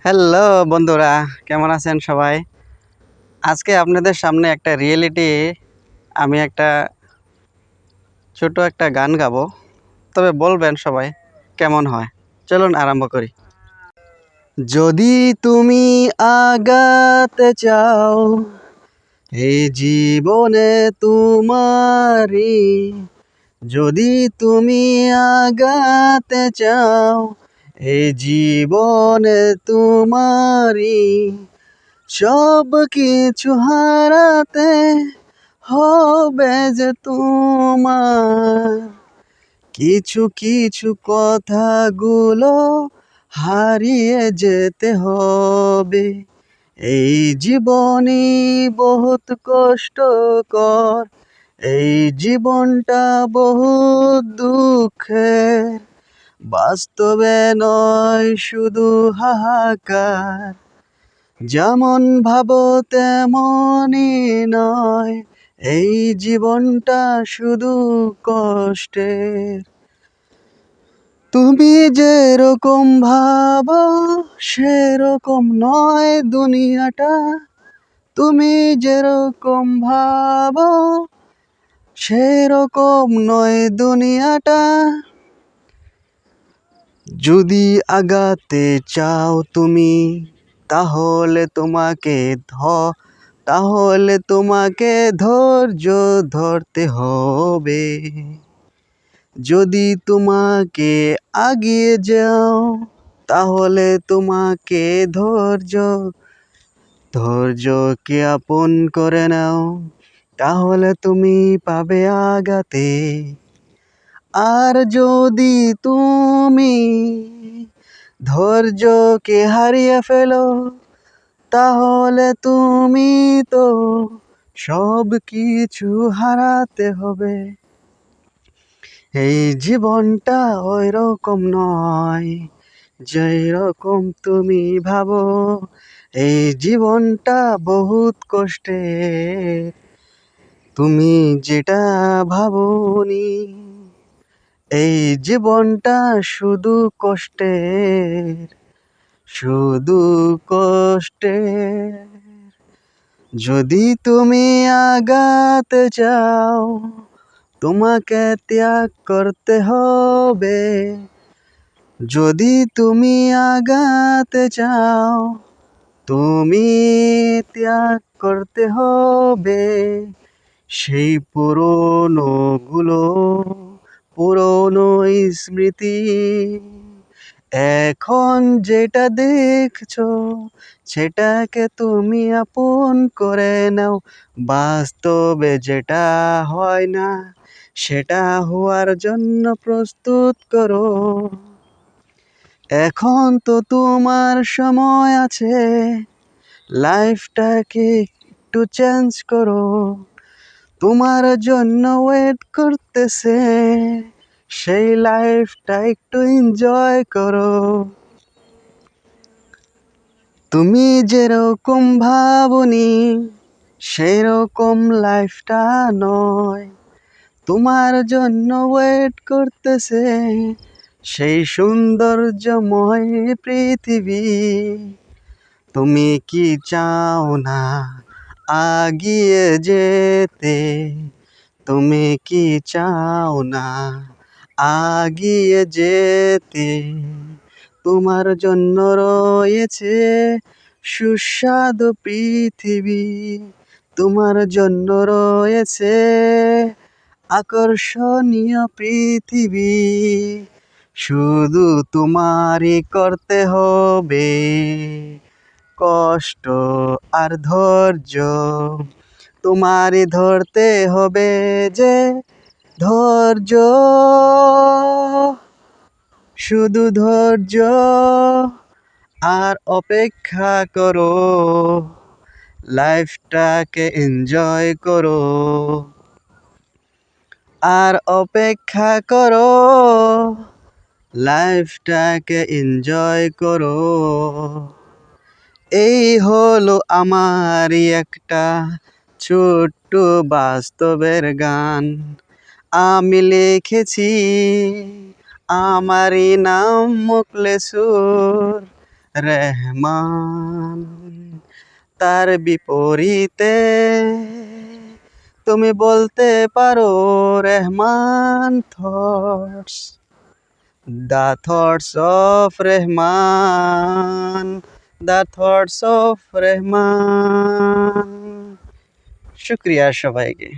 Hello বন্ধুরা, কেমন আছেন সবাই? আজকে আপনাদের সামনে একটা রিয়েলিটি আমি একটা ছোট একটা গান গাবো। তবে বলবেন সবাই কেমন হয়। চলুন আরম্ভ করি। যদি তুমি আগাতে চাও এই জীবনে তোমারই, যদি তুমি আগাতে চাও এই জীবনে তোমারই, সব কিছু হারাতে হবে যে তোমার, কিছু কিছু কথাগুলো হারিয়ে যেতে হবে। এই জীবনই বহুত কষ্টকর, এই জীবনটা বহুত দুঃখের, বাস্তবে নয় শুধু হাহাকার, যেমন ভাবো তেমনই নয়, এই জীবনটা শুধু কষ্টের। তুমি যেরকম ভাবো সেরকম নয় দুনিয়াটা, তুমি যেরকম ভাবো সেরকম নয় দুনিয়াটা। যদি আগাতে চাও তুমি তাহলে তোমাকে ধৈর্য ধরতে হবে। যদি তোমাকে আগিয়ে যাও তাহলে তোমাকে ধৈর্যকে আপন করে নাও, তাহলে তুমি পাবে আগাতে। আর যদি তুমি ধৈর্যকে হারিয়ে ফেলো তাহলে তুমি তো সব কিছু হারাতে হবে। এই জীবনটা ওই রকম নয় যেই রকম তুমি ভাবো, এই জীবনটা বহুত কষ্টের, তুমি যেটা ভাবোনি। এই জীবনটা শুধু কষ্টের, শুধু কষ্টের। যদি তুমি আগাতে চাও তোমাকে ত্যাগ করতে হবে। যদি তুমি আগাতে চাও তুমি ত্যাগ করতে হবে সেই পুরনো স্মৃতি। এখন যেটা দেখছো সেটাকে তুমি আপন করে নাও, বাস্তবে যেটা হয় না সেটা হওয়ার জন্য প্রস্তুত করো। এখন তো তোমার সময় আছে, লাইফটাকে একটু চেঞ্জ করো, তোমার জন্য ওয়েট করতেছে, সেই লাইফটা একটু এনজয় করো। তুমি যেরকম ভাবনি সেরকম লাইফটা নয়, তোমার জন্য ওয়েট করতেছে সেই সৌন্দর্যময় পৃথিবী। তুমি কি চাও না আগিয়ে যেতে? তুমি কি চাও না আগিয়ে যেতে? তোমার জন্য রয়েছে সুস্বাদু পৃথিবী, তোমার জন্য রয়েছে আকর্ষণীয় পৃথিবী। শুধু তোমারই করতে হবে কষ্ট আর ধৈর্য, তোমারই ধরতে হবে যে ধৈর্য, শুধু ধৈর্য আর অপেক্ষা করো, লাইফটাকে এনজয় করো। আর অপেক্ষা করো, লাইফটাকে এনজয় করো। এই হলো আমারই একটা ছোট্ট বাস্তবের গান, আমি লিখেছি, আমারই নাম মোখলেছুর রেহমান। তার বিপরীতে তুমি বলতে পারো Rehman thoughts, the thoughts of Rehman, the thoughts of Rehman. শুক্রিয়া সবাইকে।